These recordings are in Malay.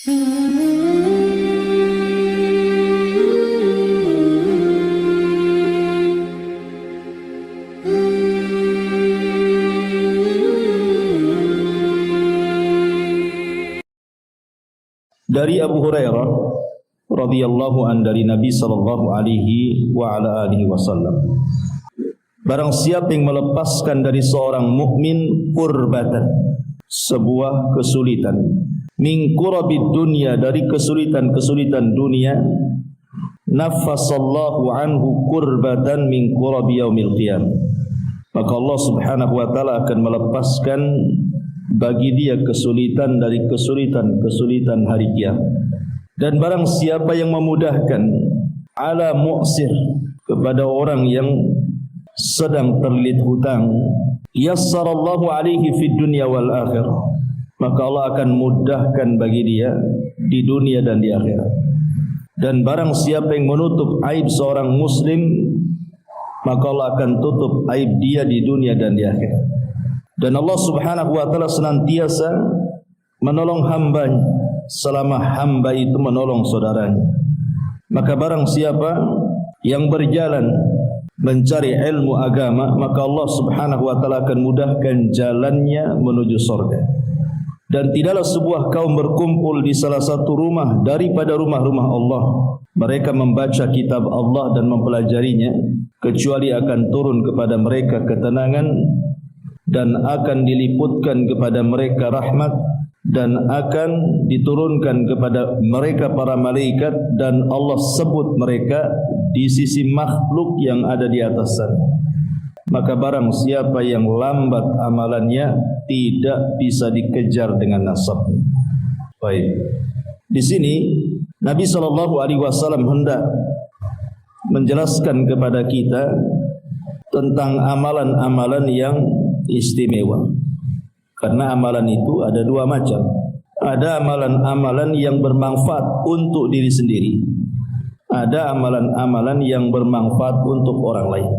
Dari Abu Hurairah radhiyallahu an dari Nabi sallallahu alaihi wa ala alihi wasallam, barang siapa yang melepaskan dari seorang mukmin kurbatan, sebuah kesulitan, min kurabid dunya, dari kesulitan-kesulitan dunia, naffasallahu anhu kurbatan min kurabi yaumil qiyamah, maka Allah subhanahu wa ta'ala akan melepaskan bagi dia kesulitan dari kesulitan-kesulitan hari kiamat. Dan barang siapa yang memudahkan ala mu'sir, kepada orang yang sedang terlilit hutang, yassarallahu alaihi fid dunya wal akhirah, maka Allah akan mudahkan bagi dia di dunia dan di akhirat. Dan barang siapa yang menutup aib seorang muslim, maka Allah akan tutup aib dia di dunia dan di akhirat. Dan Allah subhanahu wa ta'ala senantiasa menolong hambanya selama hamba itu menolong saudaranya. Maka barang siapa yang berjalan mencari ilmu agama, maka Allah subhanahu wa ta'ala akan mudahkan jalannya menuju surga. Dan tidaklah sebuah kaum berkumpul di salah satu rumah daripada rumah-rumah Allah, mereka membaca kitab Allah dan mempelajarinya, kecuali akan turun kepada mereka ketenangan, dan akan diliputkan kepada mereka rahmat, dan akan diturunkan kepada mereka para malaikat, dan Allah sebut mereka di sisi makhluk yang ada di atas sana. Maka barang siapa yang lambat amalannya, tidak bisa dikejar dengan nasabnya. Baik, di sini Nabi SAW hendak menjelaskan kepada kita tentang amalan-amalan yang istimewa. Karena amalan itu ada dua macam. Ada amalan-amalan yang bermanfaat untuk diri sendiri, ada amalan-amalan yang bermanfaat untuk orang lain.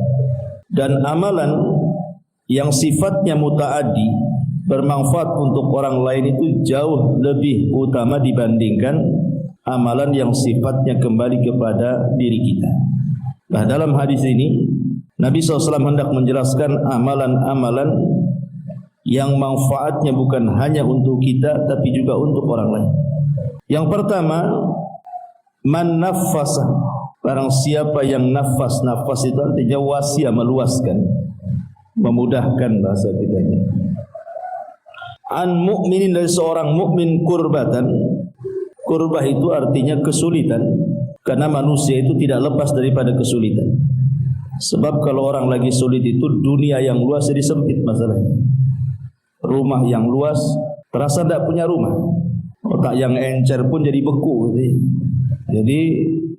Dan amalan yang sifatnya mutaaddi, bermanfaat untuk orang lain, itu jauh lebih utama dibandingkan amalan yang sifatnya kembali kepada diri kita. Nah, dalam hadis ini Nabi SAW hendak menjelaskan amalan-amalan yang manfaatnya bukan hanya untuk kita, tapi juga untuk orang lain. Yang pertama, man naffasa, barang siapa yang nafas. Nafas itu artinya wasiat, meluaskan, memudahkan bahasa kitanya. An mu'minin, dari seorang mukmin, kurbatan. Kurbah itu artinya kesulitan, karena manusia itu tidak lepas daripada kesulitan. Sebab kalau orang lagi sulit itu, dunia yang luas jadi sempit masalahnya. Rumah yang luas terasa tidak punya rumah. Otak yang encer pun jadi beku. Jadi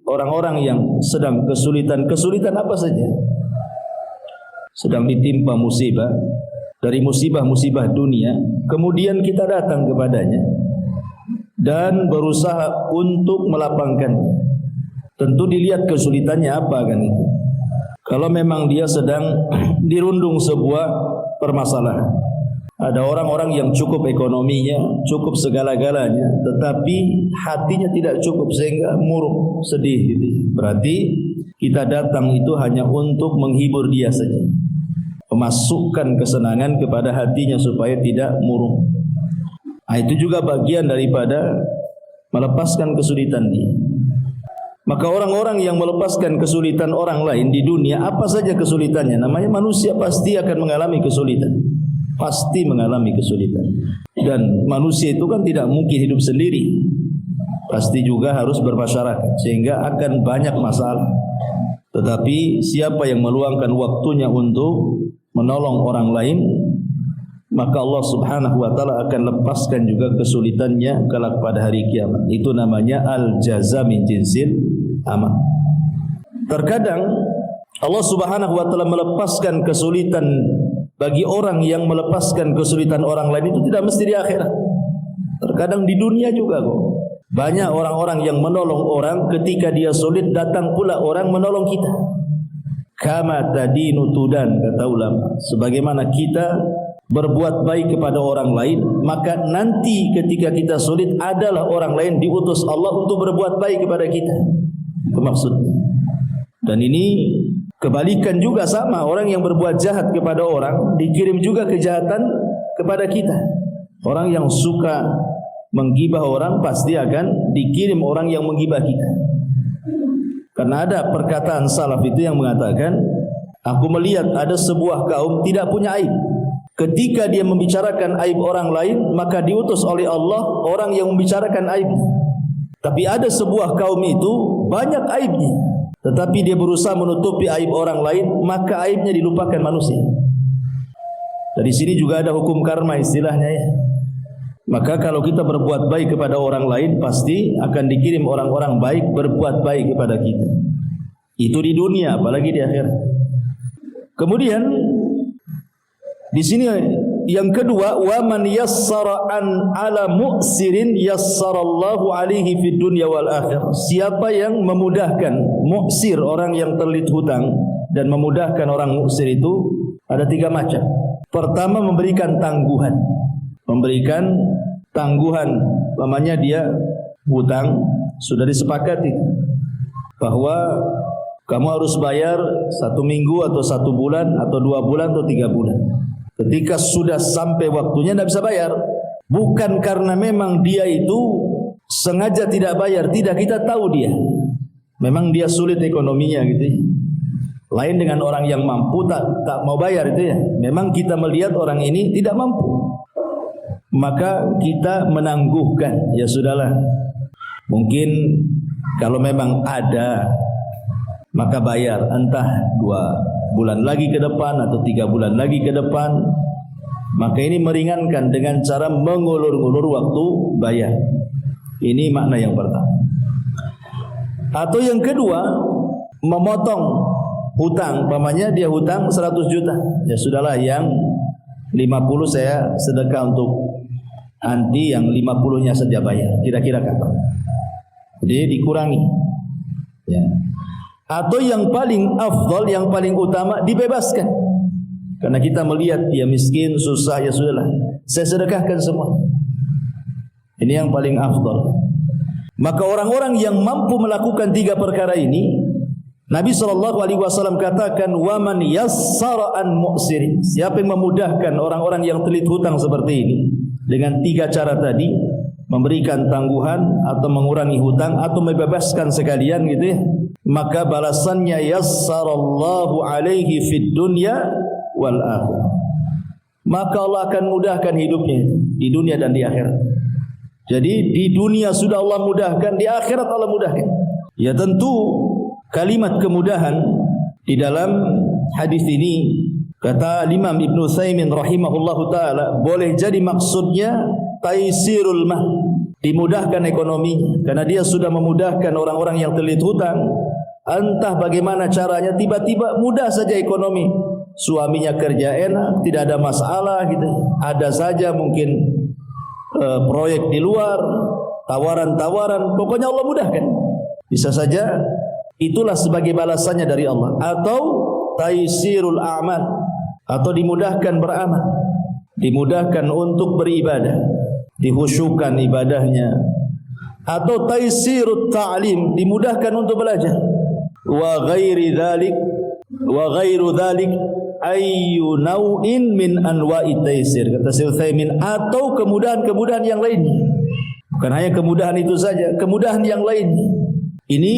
orang-orang yang sedang kesulitan apa saja, sedang ditimpa musibah, dari musibah-musibah dunia, kemudian kita datang kepadanya dan berusaha untuk melapangkannya. Tentu dilihat kesulitannya apa kan itu. Kalau memang dia sedang dirundung sebuah permasalahan, ada orang-orang yang cukup ekonominya, cukup segala-galanya, tetapi hatinya tidak cukup sehingga murung, sedih gitu. Berarti kita datang itu hanya untuk menghibur dia saja, memasukkan kesenangan kepada hatinya supaya tidak murung. Nah, itu juga bagian daripada melepaskan kesulitan dia. Maka orang-orang yang melepaskan kesulitan orang lain di dunia, apa saja kesulitannya, namanya manusia pasti akan mengalami kesulitan. Pasti mengalami kesulitan. Dan manusia itu kan tidak mungkin hidup sendiri, pasti juga harus bermasyarakat, sehingga akan banyak masalah. Tetapi siapa yang meluangkan waktunya untuk menolong orang lain, maka Allah subhanahu wa ta'ala akan lepaskan juga kesulitannya kelak pada hari kiamat. Itu namanya al-jaza min jinsil amal. Terkadang Allah subhanahu wa ta'ala melepaskan kesulitan bagi orang yang melepaskan kesulitan orang lain itu tidak mesti di akhirat. Terkadang di dunia juga kok. Banyak orang-orang yang menolong orang, ketika dia sulit datang pula orang menolong kita. Kama tadinu tudan, kata ulama. Sebagaimana kita berbuat baik kepada orang lain, maka nanti ketika kita sulit adalah orang lain diutus Allah untuk berbuat baik kepada kita. Itu maksudnya. Dan ini kebalikan juga sama, orang yang berbuat jahat kepada orang dikirim juga kejahatan kepada kita. Orang yang suka menggibah orang pasti akan dikirim orang yang menggibah kita. Karena ada perkataan salaf itu yang mengatakan, aku melihat ada sebuah kaum tidak punya aib. Ketika dia membicarakan aib orang lain, maka diutus oleh Allah orang yang membicarakan aib. Tapi ada sebuah kaum itu banyak aibnya, tetapi dia berusaha menutupi aib orang lain, maka aibnya dilupakan manusia. Dari sini juga ada hukum karma istilahnya ya. Maka kalau kita berbuat baik kepada orang lain, pasti akan dikirim orang-orang baik berbuat baik kepada kita. Itu di dunia, apalagi di akhirat. Kemudian di sini yang kedua, wa man yassara an ala mu'sirin yassarallahu alaihi fid dunya wal akhirah. Siapa yang memudahkan mu'sir, orang yang terlilit hutang, dan memudahkan orang mu'sir itu ada 3 macam. Pertama, memberikan tangguhan. Memberikan tangguhan, namanya dia hutang sudah disepakati bahwa kamu harus bayar 1 minggu atau 1 bulan atau 2 bulan atau 3 bulan. Ketika sudah sampai waktunya tidak bisa bayar, bukan karena memang dia itu sengaja tidak bayar, tidak, kita tahu dia memang dia sulit ekonominya gitu ya. Lain dengan orang yang mampu tak mau bayar itu ya. Memang kita melihat orang ini tidak mampu, maka kita menangguhkan. Ya sudahlah, mungkin kalau memang ada maka bayar, entah 2 bulan lagi ke depan atau 3 bulan lagi ke depan. Maka ini meringankan dengan cara mengulur-ulur waktu bayar. Ini makna yang pertama. Atau yang kedua, memotong hutang. Umpamanya dia hutang 100 juta. Ya sudahlah, yang 50 saya sedekah untuk anti, yang 50-nya saja bayar. Kira-kira kata. Jadi dikurangi. Ya. Atau yang paling afdal, yang paling utama, dibebaskan. Karena kita melihat dia miskin, susah, ya sudahlah, saya sedekahkan semua. Ini yang paling afdal. Maka orang-orang yang mampu melakukan 3 perkara ini, Nabi SAW katakan, wa man yassara an mu'sirin. Siapa yang memudahkan orang-orang yang terlilit hutang seperti ini dengan 3 cara tadi, memberikan tangguhan atau mengurangi hutang atau membebaskan sekalian gitu ya, maka balasannya yassarallahu alaihi fid dunya wal akhirah. Maka Allah akan mudahkan hidupnya di dunia dan di akhirat. Jadi di dunia sudah Allah mudahkan, di akhirat Allah mudahkan. Ya tentu kalimat kemudahan di dalam hadis ini, kata Imam Ibn Utsaimin rahimahullahu taala, boleh jadi maksudnya taisirul mah, dimudahkan ekonomi, karena dia sudah memudahkan orang-orang yang terlilit hutang. Entah bagaimana caranya, tiba-tiba mudah saja ekonomi. Suaminya kerja enak, tidak ada masalah gitu. Ada saja mungkin proyek di luar, tawaran-tawaran, pokoknya Allah mudahkan. Bisa saja itulah sebagai balasannya dari Allah. Atau taisirul a'mal, atau dimudahkan beramal, dimudahkan untuk beribadah, dihusyukkan ibadahnya. Atau taisirut ta'lim, dimudahkan untuk belajar. Wa ghairi dzalik, wa ghairu dzalik ayyu nau'in min anwa'i taisir, kata Syekh Utsaimin, atau kemudahan-kemudahan yang lain. Bukan hanya kemudahan itu saja, kemudahan yang lain. Ini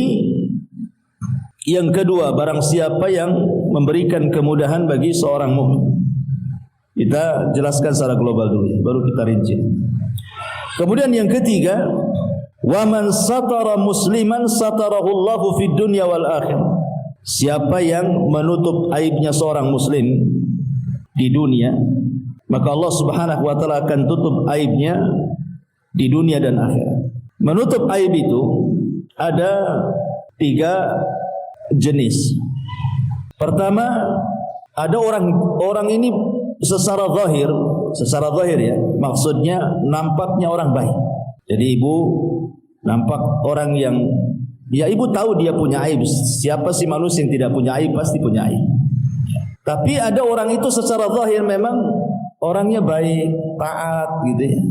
yang kedua, barang siapa yang memberikan kemudahan bagi seorang mukmin. Kita jelaskan secara global dulu ya, baru kita rinci. Kemudian yang ketiga, wa man satara musliman satarahu Allahu fid dunya wal akhirah. Siapa yang menutup aibnya seorang muslim di dunia, maka Allah Subhanahu wa taala akan tutup aibnya di dunia dan akhirat. Menutup aib itu ada 3 jenis. Pertama, ada orang ini secara zahir ya, maksudnya nampaknya orang baik. Jadi ibu nampak orang yang, ya ibu tahu dia punya aib. Siapa sih manusia yang tidak punya aib? Pasti punya aib. Tapi ada orang itu secara zahir memang orangnya baik, taat gitu ya.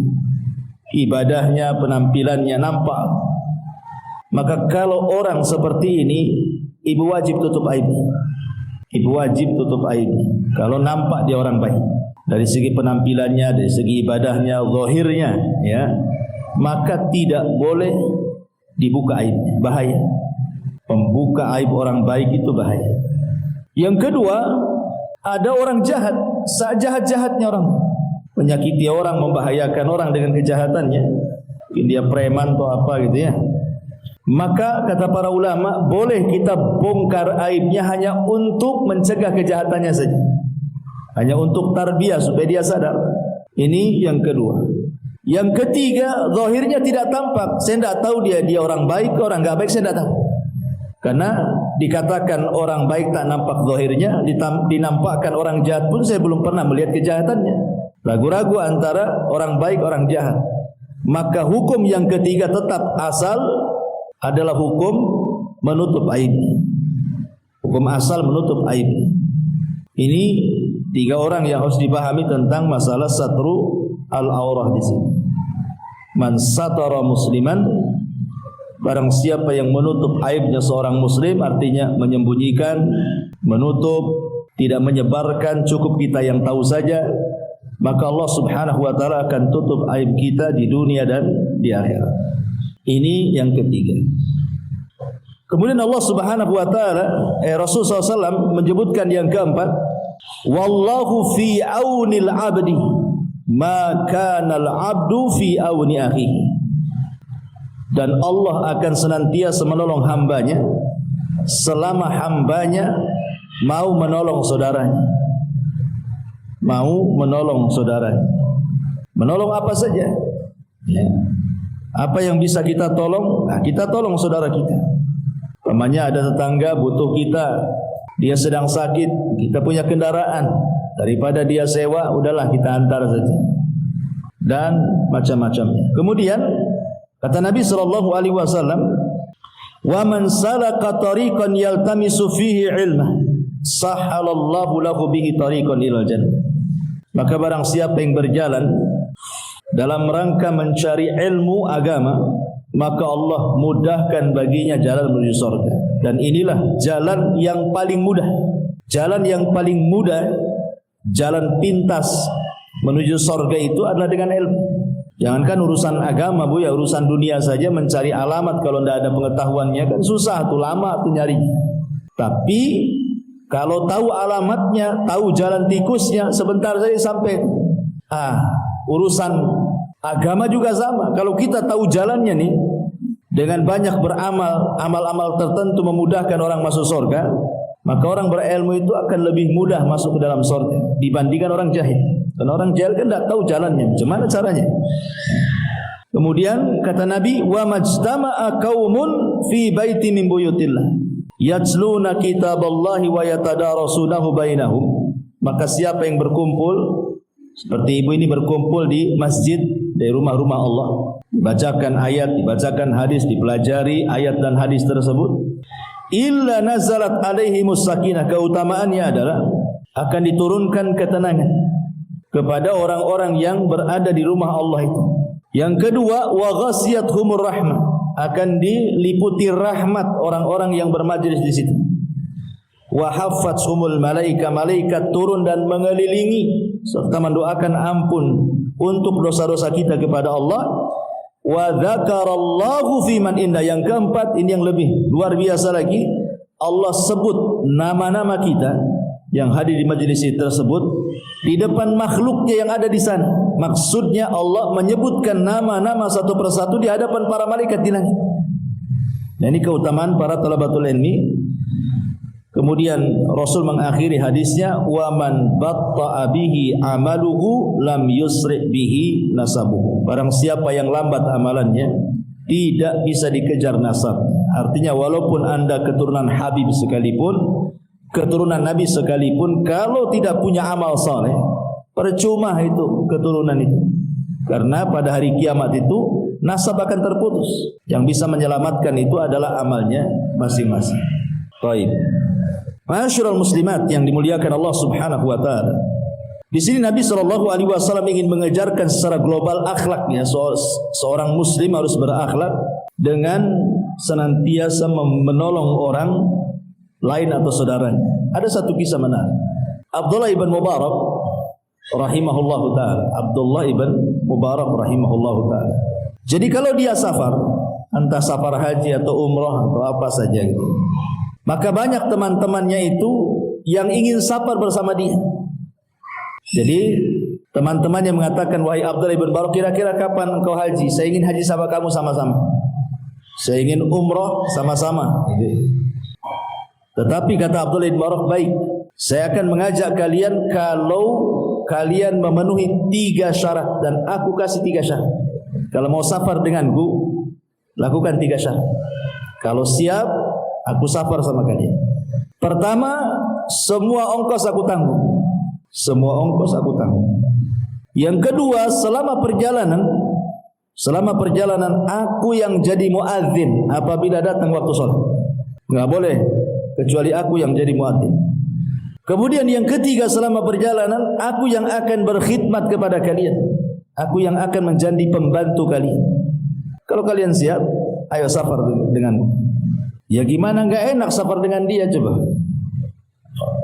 Ibadahnya, penampilannya nampak. Maka kalau orang seperti ini, ibu wajib tutup aibnya. Ibu wajib tutup aibnya. Kalau nampak dia orang baik, dari segi penampilannya, dari segi ibadahnya, zahirnya, ya, maka tidak boleh dibuka aibnya. Bahaya. Membuka aib orang baik itu bahaya. Yang kedua, ada orang jahat, sejahat-jahatnya orang, menyakiti orang, membahayakan orang dengan kejahatannya. Mungkin dia preman atau apa gitu ya. Maka kata para ulama, boleh kita bongkar aibnya hanya untuk mencegah kejahatannya saja, hanya untuk tarbiyah supaya dia sadar. Ini yang kedua. Yang ketiga, zahirnya tidak tampak. Saya tidak tahu dia orang baik, orang enggak baik, saya tidak tahu. Karena dikatakan orang baik tak nampak zahirnya, dinampakkan orang jahat pun saya belum pernah melihat kejahatannya. Ragu-ragu antara orang baik, orang jahat. Maka hukum yang ketiga tetap asal adalah hukum menutup aibnya. Hukum asal menutup aibnya. Ini tiga orang yang harus dipahami tentang masalah satru al-aurah di sini. Man satara musliman, barang siapa yang menutup aibnya seorang muslim, artinya menyembunyikan, menutup, tidak menyebarkan, cukup kita yang tahu saja, maka Allah Subhanahu wa taala akan tutup aib kita di dunia dan di akhirat. Ini yang ketiga. Kemudian Allah Subhanahu wa taala, Rasul SAW menyebutkan yang keempat, wallahu fi aunil abdi ma kana al abdu fi auni akhihi. Dan Allah akan senantiasa menolong hambanya selama hambanya mau menolong saudaranya. Mau menolong saudaranya. Menolong apa saja, ya. Apa yang bisa kita tolong, nah kita tolong saudara kita. Umpamanya ada tetangga butuh kita, dia sedang sakit, kita punya kendaraan, daripada dia sewa, udahlah kita antar saja. Dan macam-macamnya. Kemudian kata Nabi SAW, wa man salaka tariqan yaltamisu fihi ilma, sahhalallahu lahu bihi tariqan ilal jannah. Maka barang siapa yang berjalan dalam rangka mencari ilmu agama, maka Allah mudahkan baginya jalan menuju surga. Dan inilah jalan yang paling mudah. Jalan yang paling mudah, jalan pintas menuju surga itu adalah dengan ilmu. Jangankan urusan agama Bu ya, urusan dunia saja mencari alamat kalau tidak ada pengetahuannya kan susah tuh, lama tuh nyari. Tapi kalau tahu alamatnya, tahu jalan tikusnya, sebentar saja sampai. Urusan agama juga sama. Kalau kita tahu jalannya nih, dengan banyak beramal, amal-amal tertentu memudahkan orang masuk surga, maka orang berilmu itu akan lebih mudah masuk ke dalam surga dibandingkan orang jahil. Karena orang jahil kan tidak tahu jalannya, macam mana caranya. Kemudian kata Nabi, wa majtama'a qaumun fi baiti min buyutillah yatsluna kitaballahi wa yatadarasunahu bainahum. Maka siapa yang berkumpul seperti ibu ini berkumpul di masjid dari rumah-rumah Allah, dibacakan ayat, dibacakan hadis, dipelajari ayat dan hadis tersebut, illa nazalat alaihimus sakinah, keutamaannya adalah akan diturunkan ketenangan kepada orang-orang yang berada di rumah Allah itu. Yang kedua, wa ghasiyatuhumur rahmah, akan diliputi rahmat orang-orang yang bermajlis di situ. Wa haffathumul malaika, malaikat turun dan mengelilingi serta mendoakan ampun untuk dosa-dosa kita kepada Allah. Wa dzakarallahu fi man inda, yang keempat ini yang lebih luar biasa lagi, Allah sebut nama-nama kita yang hadir di majelis tersebut di depan makhluknya yang ada di sana. Maksudnya Allah menyebutkan nama-nama satu persatu di hadapan para malaikat di langit. Dan ini keutamaan para talabatul ilmi. Kemudian Rasul mengakhiri hadisnya, wa man batta'a bihi amaluhu lam yusri' bihi nasabuhu. Barang siapa yang lambat amalannya, tidak bisa dikejar nasab. Artinya walaupun Anda keturunan Habib sekalipun, keturunan Nabi sekalipun, kalau tidak punya amal saleh, percuma itu keturunan itu. Karena pada hari kiamat itu nasab akan terputus. Yang bisa menyelamatkan itu adalah amalnya masing-masing. Baik. Ma'asyiral muslimat yang dimuliakan Allah Subhanahu wa taala. Di sini Nabi SAW ingin mengejarkan secara global akhlaknya. Seorang muslim harus berakhlak dengan senantiasa menolong orang lain atau saudaranya. Ada satu kisah menarik. Abdullah ibn Mubarak rahimahullahu ta'ala. Abdullah ibn Mubarak rahimahullahu ta'ala. Jadi kalau dia safar, entah safar haji atau umrah atau apa saja gitu, maka banyak teman-temannya itu yang ingin safar bersama dia. Jadi teman-temannya mengatakan, wahai Abdullah ibn Mubarak, kira-kira kapan engkau haji? Saya ingin haji sama kamu sama-sama. Saya ingin umrah sama-sama. Tetapi kata Abdullah ibn Mubarak, baik, saya akan mengajak kalian kalau kalian memenuhi 3 syarat dan aku kasih 3 syarat. Kalau mau safar denganku, lakukan 3 syarat. Kalau siap, aku safar sama kalian. Pertama, semua ongkos aku tanggung. Semua ongkos aku tanggung. Yang kedua, selama perjalanan aku yang jadi muadzin apabila datang waktu sholat. Enggak boleh kecuali aku yang jadi muadzin. Kemudian yang ketiga, selama perjalanan aku yang akan berkhidmat kepada kalian. Aku yang akan menjadi pembantu kalian. Kalau kalian siap, ayo safar denganku. Ya gimana enggak enak safar dengan dia coba.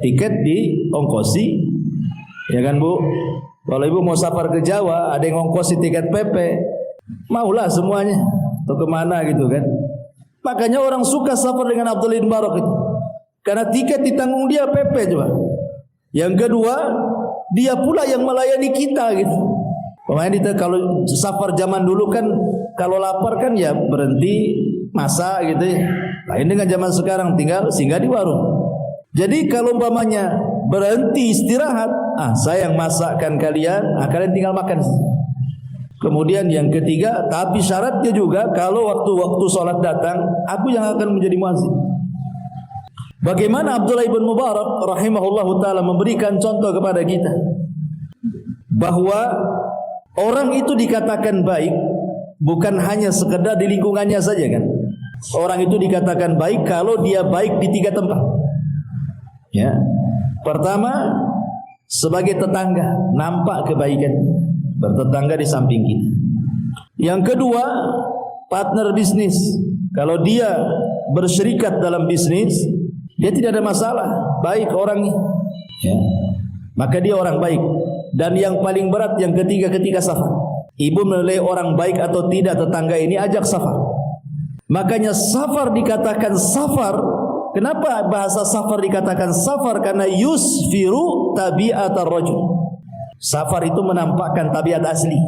Tiket diongkosi. Ya kan Bu? Kalau ibu mau safar ke Jawa, ada yang ongkosi tiket PP, maulah semuanya. Atau kemana gitu kan. Makanya orang suka safar dengan Abdullah bin Mubarak itu, karena tiket ditanggung dia PP coba. Yang kedua, dia pula yang melayani kita gitu. Pemain kalau safar zaman dulu kan, kalau lapar kan ya berhenti masak gitu ya. Lain dengan zaman sekarang, tinggal singgah di warung. Jadi kalau umpamanya berhenti istirahat, saya yang masakkan kalian, kalian tinggal makan. Kemudian yang ketiga, tapi syaratnya juga kalau waktu sholat datang, aku yang akan menjadi muazzin. Bagaimana Abdullah ibn Mubarak rahimahullahu ta'ala memberikan contoh kepada kita bahwa orang itu dikatakan baik bukan hanya sekedar di lingkungannya saja kan. Orang itu dikatakan baik kalau dia baik di 3 tempat. Ya, pertama sebagai tetangga, nampak kebaikan bertetangga di samping kita. Yang kedua, partner bisnis. Kalau dia berserikat dalam bisnis, dia tidak ada masalah, baik orangnya. Ya, maka dia orang baik. Dan yang paling berat yang ketiga ketika safar, ibu menilai orang baik atau tidak tetangga ini, ajak safar. Makanya safar dikatakan safar. Kenapa bahasa safar dikatakan safar? Karena yusfiru tabi'atar rajul. Safar itu menampakkan tabiat asli.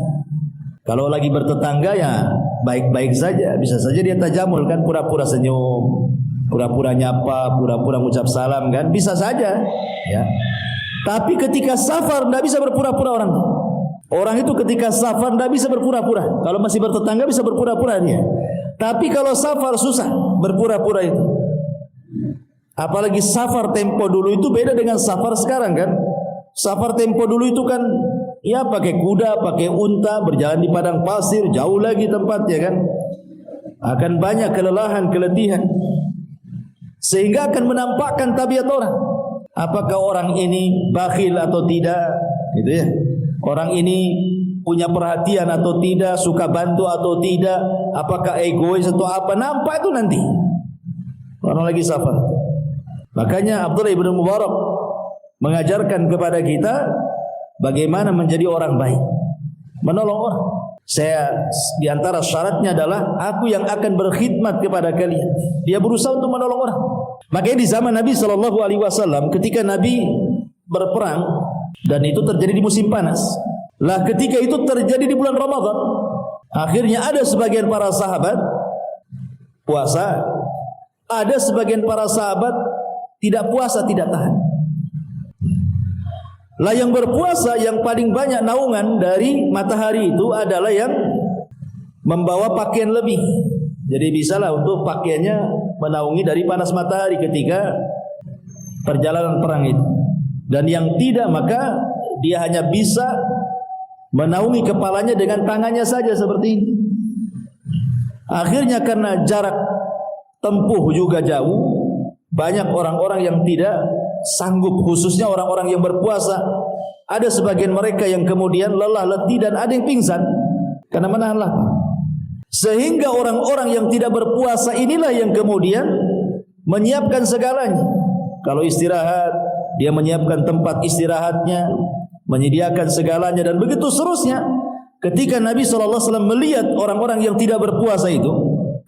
Kalau lagi bertetangga ya baik-baik saja, bisa saja dia tajamul kan, pura-pura senyum, pura-pura nyapa, pura-pura mengucap salam kan, bisa saja ya. Tapi ketika safar tidak bisa berpura-pura orang. Orang itu ketika safar tidak bisa berpura-pura. Kalau masih bertetangga bisa berpura-pura dia. Tapi kalau safar susah berpura-pura itu. Apalagi safar tempo dulu itu beda dengan safar sekarang kan. Safar tempo dulu itu kan ya pakai kuda, pakai unta, berjalan di padang pasir, jauh lagi tempatnya kan. Akan banyak kelelahan, keletihan. Sehingga akan menampakkan tabiat orang. Apakah orang ini bakhil atau tidak, gitu ya. Orang ini punya perhatian atau tidak, suka bantu atau tidak, apakah egois atau apa, nampak itu nanti. Orang lagi safar. Makanya Abdullah ibn Mubarak mengajarkan kepada kita bagaimana menjadi orang baik, menolong orang. Saya di antara syaratnya adalah aku yang akan berkhidmat kepada kalian. Dia berusaha untuk menolong orang. Makanya di zaman Nabi SAW, ketika Nabi berperang dan itu terjadi di musim panas, lah ketika itu terjadi di bulan Ramadan, akhirnya ada sebagian para sahabat puasa, ada sebagian para sahabat tidak puasa, tidak tahan. Lah yang berpuasa yang paling banyak naungan dari matahari itu adalah yang membawa pakaian lebih. Jadi bisalah untuk pakaiannya menaungi dari panas matahari ketika perjalanan perang itu. Dan yang tidak, maka dia hanya bisa menaungi kepalanya dengan tangannya saja seperti ini. Akhirnya karena jarak tempuh juga jauh, banyak orang-orang yang tidak sanggup, khususnya orang-orang yang berpuasa, ada sebagian mereka yang kemudian lelah, letih dan ada yang pingsan karena menahan lapar. Sehingga orang-orang yang tidak berpuasa inilah yang kemudian menyiapkan segalanya. Kalau istirahat, dia menyiapkan tempat istirahatnya, menyediakan segalanya dan begitu seterusnya. Ketika Nabi SAW melihat orang-orang yang tidak berpuasa itu,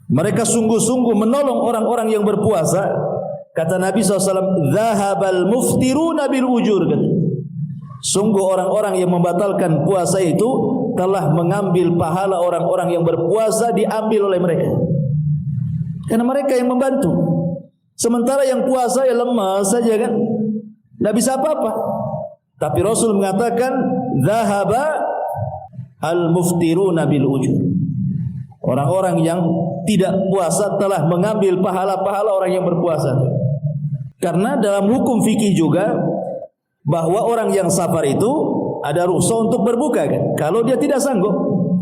mereka sungguh-sungguh menolong orang-orang yang berpuasa. Kata Nabi SAW, "Zahabal muftiruna bil ujur." Sungguh orang-orang yang membatalkan puasa itu telah mengambil pahala orang-orang yang berpuasa, diambil oleh mereka. Karena mereka yang membantu. Sementara yang puasa ya lemas saja kan, tidak bisa apa-apa. Tapi Rasul mengatakan, "Zahaba al-muftiruna bil ujur." Orang-orang yang tidak puasa telah mengambil pahala-pahala orang yang berpuasa. Karena dalam hukum fikih juga bahwa orang yang safar itu ada rukhsah untuk berbuka kan. Kalau dia tidak sanggup,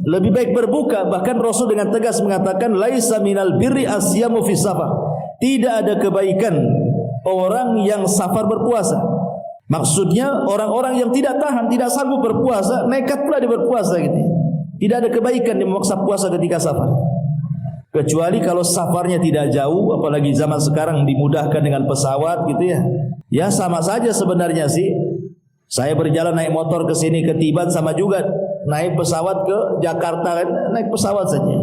lebih baik berbuka. Bahkan Rasul dengan tegas mengatakan, "Laisa minal birri asyamu fi safar." Tidak ada kebaikan orang yang safar berpuasa. Maksudnya orang-orang yang tidak tahan, tidak sanggup berpuasa, nekat pula dia berpuasa gitu. Tidak ada kebaikan dia memaksa puasa ketika safar. Kecuali kalau safarnya tidak jauh, apalagi zaman sekarang dimudahkan dengan pesawat gitu ya. Ya sama saja sebenarnya sih. Saya berjalan naik motor ke sini ke Tiban sama juga naik pesawat ke Jakarta kan, naik pesawat saja.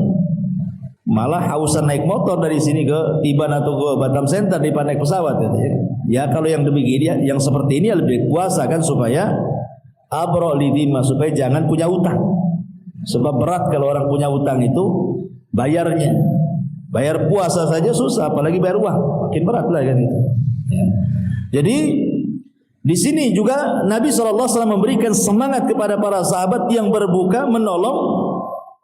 Malah hausan naik motor dari sini ke Tiban atau ke Batam Center daripada naik pesawat gitu ya. Ya kalau yang demikian, yang seperti ini lebih puasa kan supaya abro lidima, supaya jangan punya utang. Sebab berat kalau orang punya utang itu bayarnya. Bayar puasa saja susah, apalagi bayar uang, makin berat lah kan itu. Ya. Jadi di sini juga Nabi SAW memberikan semangat kepada para sahabat yang berbuka menolong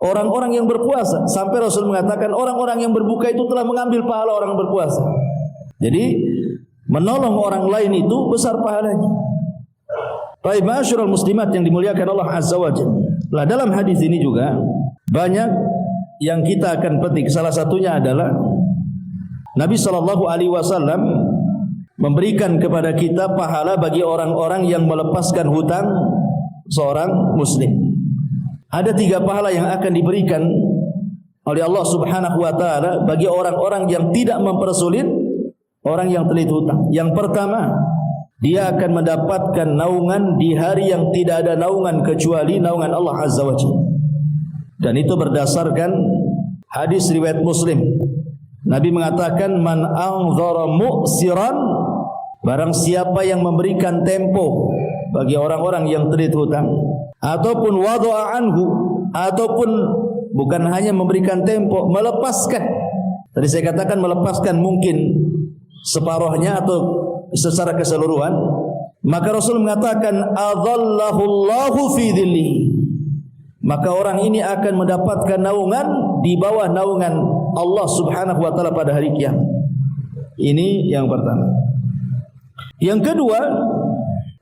orang-orang yang berpuasa. Sampai Rasul mengatakan orang-orang yang berbuka itu telah mengambil pahala orang berpuasa. Jadi menolong orang lain itu besar pahalanya. Baik, ma'asyiral muslimat yang dimuliakan Allah Azza wa Jalla. Dalam hadis ini juga banyak yang kita akan petik. Salah satunya adalah Nabi SAW memberikan kepada kita pahala bagi orang-orang yang melepaskan hutang seorang muslim. Ada 3 pahala yang akan diberikan oleh Allah Subhanahu wa taala bagi orang-orang yang tidak mempersulit orang yang telit hutang. Yang pertama, dia akan mendapatkan naungan di hari yang tidak ada naungan kecuali naungan Allah Azza wa Jalla. Dan itu berdasarkan hadis riwayat Muslim. Nabi mengatakan, "Man anzara mu'siran," barang siapa yang memberikan tempo bagi orang-orang yang telit hutang, ataupun wada'a anhu, ataupun bukan hanya memberikan tempo, melepaskan. Tadi saya katakan melepaskan mungkin separuhnya atau secara keseluruhan. Maka Rasul mengatakan, "Adhallahu Allahu fi dhillihi." Maka orang ini akan mendapatkan naungan di bawah naungan Allah Subhanahu wa taala pada hari kiamat. Ini yang pertama. Yang kedua,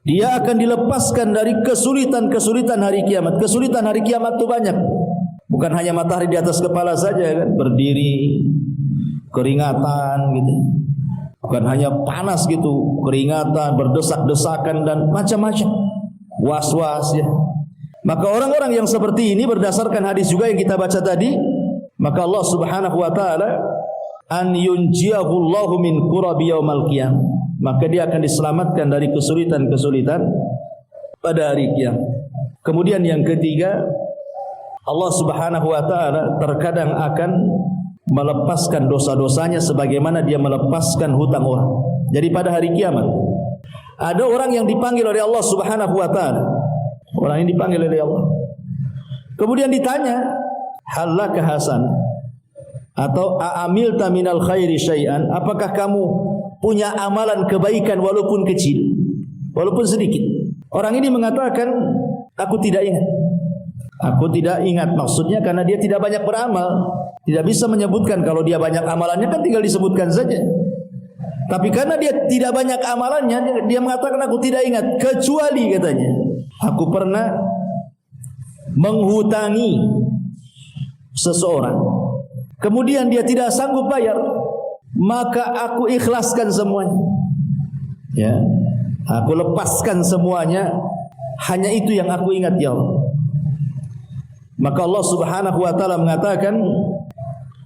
dia akan dilepaskan dari kesulitan-kesulitan hari kiamat. Kesulitan hari kiamat itu banyak. Bukan hanya matahari di atas kepala saja kan, berdiri, keringatan gitu. Bukan hanya panas gitu, keringatan, berdesak-desakan dan macam-macam. Was-was ya. Maka orang-orang yang seperti ini berdasarkan hadis juga yang kita baca tadi, maka Allah Subhanahu wa taala an yunjiyahu Allahu min kurabi yaumal qiyamah. Maka dia akan diselamatkan dari kesulitan-kesulitan pada hari kiamat. Kemudian yang ketiga, Allah Subhanahu wa taala terkadang akan melepaskan dosa-dosanya sebagaimana dia melepaskan hutang orang. Jadi pada hari kiamat ada orang yang dipanggil oleh Allah Subhanahu wa taala. Orang ini dipanggil oleh Allah. Kemudian ditanya, "Halaka hasan?" Atau "A'amilta minal khairi syai'an?" Apakah kamu punya amalan kebaikan walaupun kecil, walaupun sedikit? Orang ini mengatakan, "Aku tidak ingat." Aku tidak ingat, maksudnya karena dia tidak banyak beramal. Tidak bisa menyebutkan. Kalau dia banyak amalannya kan tinggal disebutkan saja. Tapi karena dia tidak banyak amalannya, dia mengatakan aku tidak ingat. Kecuali katanya, aku pernah menghutangi seseorang, kemudian dia tidak sanggup bayar, maka aku ikhlaskan semuanya. Ya, aku lepaskan semuanya hanya itu yang aku ingat ya Allah. Maka Allah Subhanahu wa taala mengatakan,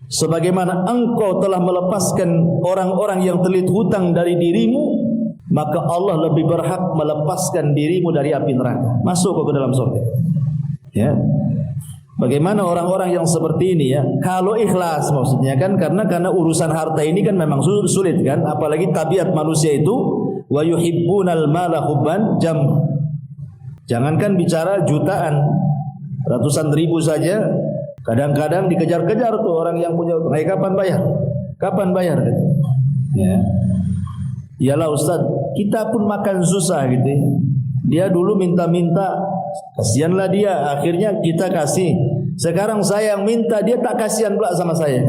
sebagaimana engkau telah melepaskan orang-orang yang terlilit hutang dari dirimu, maka Allah lebih berhak melepaskan dirimu dari api neraka. Masuk ke dalam surga. Ya. Bagaimana orang-orang yang seperti ini ya? Kalau ikhlas maksudnya kan, karena urusan harta ini kan memang sulit kan, apalagi tabiat manusia itu wa yuhibbunal mala hubban jam. Jangankan bicara jutaan, ratusan ribu saja kadang-kadang dikejar-kejar tuh orang yang punya utang. Kapan bayar? Kapan bayar gitu. Ya. Iyalah Ustaz, kita pun makan susah gitu ya. Dia dulu minta-minta, kasihanlah dia, akhirnya kita kasih. Sekarang saya yang minta, dia tak kasihan pula sama saya.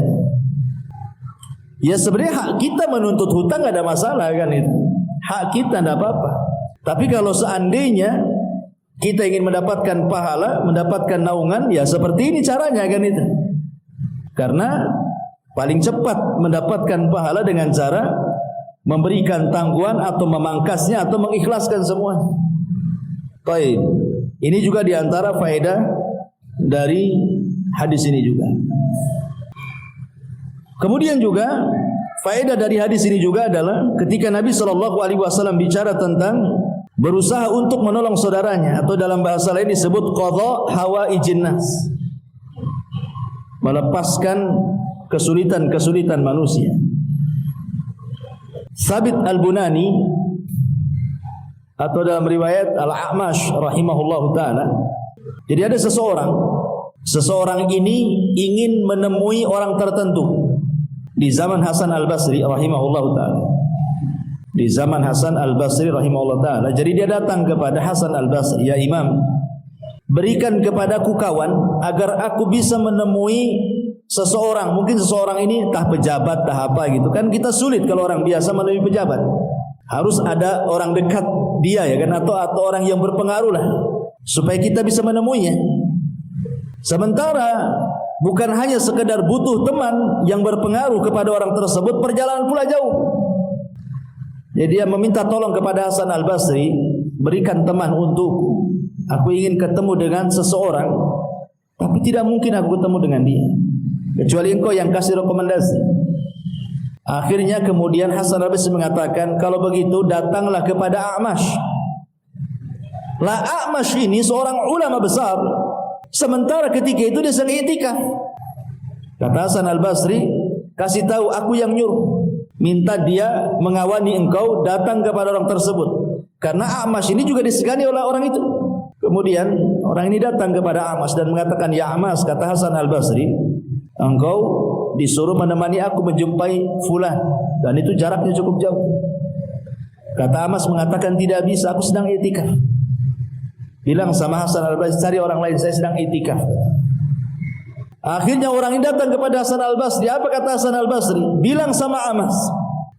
Ya sebenarnya hak kita menuntut hutang ada masalah kan itu. Hak kita tidak apa-apa. Tapi kalau seandainya kita ingin mendapatkan pahala, mendapatkan naungan, ya seperti ini caranya kan itu. Karena paling cepat mendapatkan pahala dengan cara memberikan tangguhan atau memangkasnya atau mengikhlaskan semuanya. Baik, ini juga diantara faedah dari hadis ini juga. Kemudian juga faedah dari hadis ini juga adalah ketika Nabi SAW bicara tentang berusaha untuk menolong saudaranya, atau dalam bahasa lain disebut qadha hawaijin nas, melepaskan kesulitan-kesulitan manusia. Sabit Al-Bunani atau dalam riwayat Al-A'mash rahimahullahu ta'ala, jadi ada seseorang ini ingin menemui orang tertentu di zaman Hasan Al-Basri rahimahullahu ta'ala. Di zaman Hasan Al-Basri rahimahullahu ta'ala, jadi dia datang kepada Hasan Al-Basri, ya Imam, berikan kepadaku kawan agar aku bisa menemui seseorang. Mungkin seseorang ini entah pejabat, entah apa gitu kan, kita sulit kalau orang biasa menemui pejabat. Harus ada orang dekat dia ya kan, atau orang yang berpengaruh lah, supaya kita bisa menemuinya. Sementara bukan hanya sekedar butuh teman yang berpengaruh kepada orang tersebut, perjalanan pula jauh. Jadi dia meminta tolong kepada Hasan Al-Basri, berikan teman untukku. Aku ingin ketemu dengan seseorang, tapi tidak mungkin aku ketemu dengan dia kecuali engkau yang kasih rekomendasi. Akhirnya kemudian Hasan Al-Basri mengatakan, kalau begitu datanglah kepada A'mash. Lah A'mash ini seorang ulama besar, sementara ketika itu dia sedang i'tikaf. Kata Hasan Al-Basri, kasih tahu aku yang nyuruh, minta dia mengawani engkau datang kepada orang tersebut, karena A'mash ini juga disegani oleh orang itu. Kemudian orang ini datang kepada A'mash dan mengatakan, ya A'mash, kata Hasan Al-Basri, engkau disuruh menemani aku menjumpai fulan, dan itu jaraknya cukup jauh. Kata A'mash mengatakan, tidak bisa, aku sedang i'tikaf. Bilang sama Hasan Al-Basri, cari orang lain, saya sedang i'tikaf. Akhirnya orang ini datang kepada Hasan Al-Basri. Apa kata Hasan Al-Basri? Bilang sama A'mash,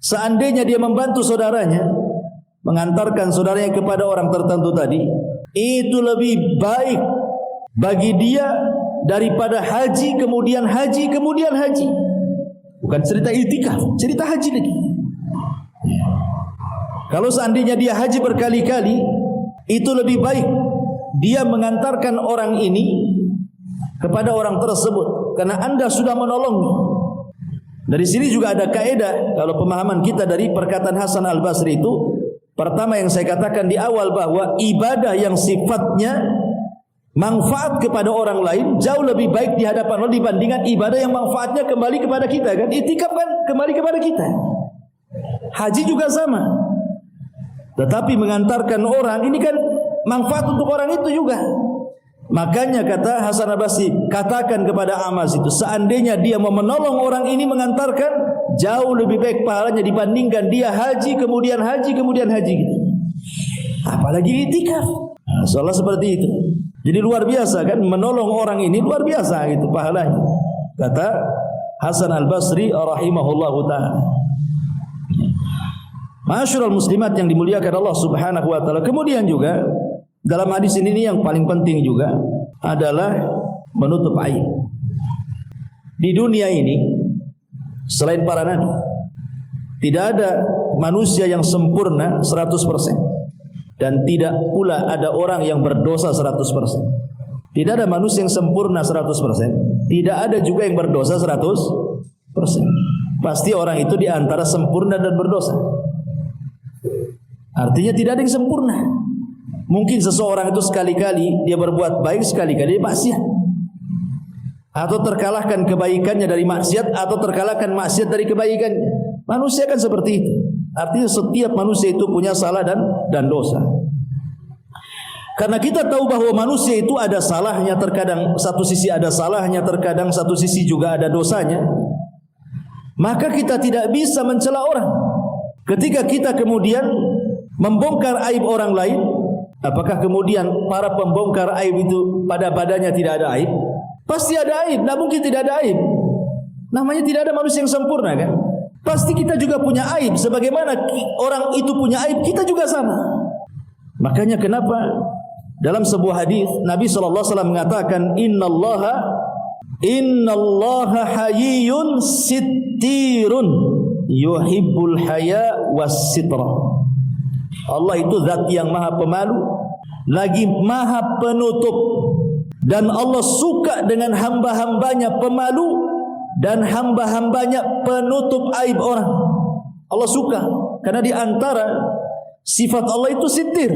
seandainya dia membantu saudaranya, mengantarkan saudaranya kepada orang tertentu tadi, itu lebih baik bagi dia daripada haji kemudian haji kemudian haji. Bukan cerita i'tikaf, cerita haji lagi. Kalau seandainya dia haji berkali-kali, itu lebih baik dia mengantarkan orang ini kepada orang tersebut, karena anda sudah menolongnya. Dari sini juga ada kaidah kalau pemahaman kita dari perkataan Hasan Al-Basri itu, pertama yang saya katakan di awal bahwa ibadah yang sifatnya manfaat kepada orang lain jauh lebih baik di hadapan Allah dibandingkan ibadah yang manfaatnya kembali kepada kita kan. I'tikaf kan kembali kepada kita. Haji juga sama. Tetapi mengantarkan orang ini kan manfaat untuk orang itu juga. Makanya kata Hasan Al-Basri, katakan kepada A'mash itu, seandainya dia mau menolong orang ini mengantarkan, jauh lebih baik pahalanya dibandingkan dia haji kemudian haji kemudian haji gitu. Apalagi i'tikaf. Nah, soalnya seperti itu. Jadi luar biasa kan, menolong orang ini luar biasa gitu pahalanya. Kata Hasan Al-Basri rahimahullahu ta'ala. Ma'asyiral muslimat yang dimuliakan Allah Subhanahu wa taala. Kemudian juga dalam hadis ini yang paling penting juga adalah menutup aib. Di dunia ini selain para nabi, tidak ada manusia yang sempurna 100%. dan tidak pula ada orang yang berdosa 100%. Tidak ada manusia yang sempurna 100%. Tidak ada juga yang berdosa 100%. Pasti orang itu di antara sempurna dan berdosa. Artinya tidak ada yang sempurna. Mungkin seseorang itu sekali-kali dia berbuat baik, sekali-kali dia maksiat. Atau terkalahkan kebaikannya dari maksiat, atau terkalahkan maksiat dari kebaikannya. Manusia kan seperti itu. Artinya setiap manusia itu punya salah dan dosa. Karena kita tahu bahwa manusia itu ada salahnya, terkadang satu sisi ada salahnya, terkadang satu sisi juga ada dosanya. Maka kita tidak bisa mencela orang. Ketika kita kemudian membongkar aib orang lain, apakah kemudian para pembongkar aib itu pada badannya tidak ada aib? Pasti ada aib, tidak mungkin tidak ada aib. Namanya tidak ada manusia yang sempurna kan? Pasti kita juga punya aib. Sebagaimana orang itu punya aib, kita juga sama. Makanya kenapa dalam sebuah hadis Nabi SAW mengatakan, Innallaha hayyun sittirun yuhibbul haya was-sitra. Allah itu zat yang maha pemalu, lagi maha penutup. Dan Allah suka dengan hamba-hambanya pemalu dan hamba-hambanya penutup aib orang. Allah suka, karena di antara sifat Allah itu sitir,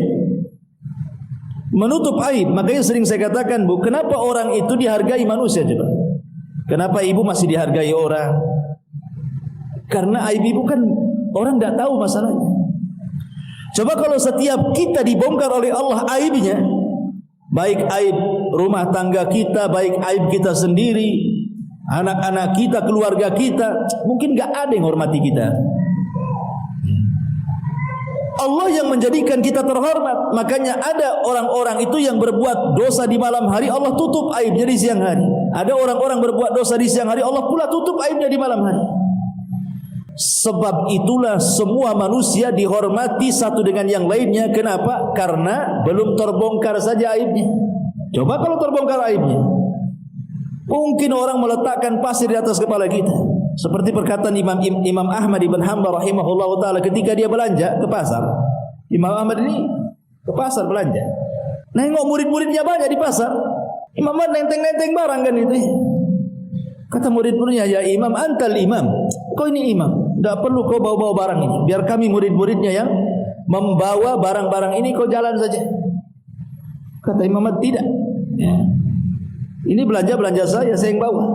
menutup aib. Makanya sering saya katakan, Bu, kenapa orang itu dihargai manusia coba? Kenapa ibu masih dihargai orang? Karena aib ibu kan orang tidak tahu masalahnya. Coba kalau setiap kita dibongkar oleh Allah aibnya, baik aib rumah tangga kita, baik aib kita sendiri, anak-anak kita, keluarga kita, mungkin enggak ada yang hormati kita. Allah yang menjadikan kita terhormat. Makanya ada orang-orang itu yang berbuat dosa di malam hari, Allah tutup aibnya di siang hari. Ada orang-orang berbuat dosa di siang hari, Allah pula tutup aibnya di malam hari. Sebab itulah semua manusia dihormati satu dengan yang lainnya. Kenapa? Karena belum terbongkar saja aibnya. Coba kalau terbongkar aibnya, mungkin orang meletakkan pasir di atas kepala kita. Seperti perkataan Imam Ahmad ibn Hanbal rahimahullah ta'ala ketika dia belanja ke pasar. Imam Ahmad ini ke pasar belanja, nengok murid-muridnya banyak di pasar. Imam Ahmad nenteng-nenteng barang kan itu. Kata murid-muridnya, ya Imam, antal imam, kau ini imam, tidak perlu kau bawa-bawa barang ini. Biar kami murid-muridnya yang membawa barang-barang ini, kau jalan saja. Kata Imam Ahmad, tidak ya. Ini belanja saya yang bawa.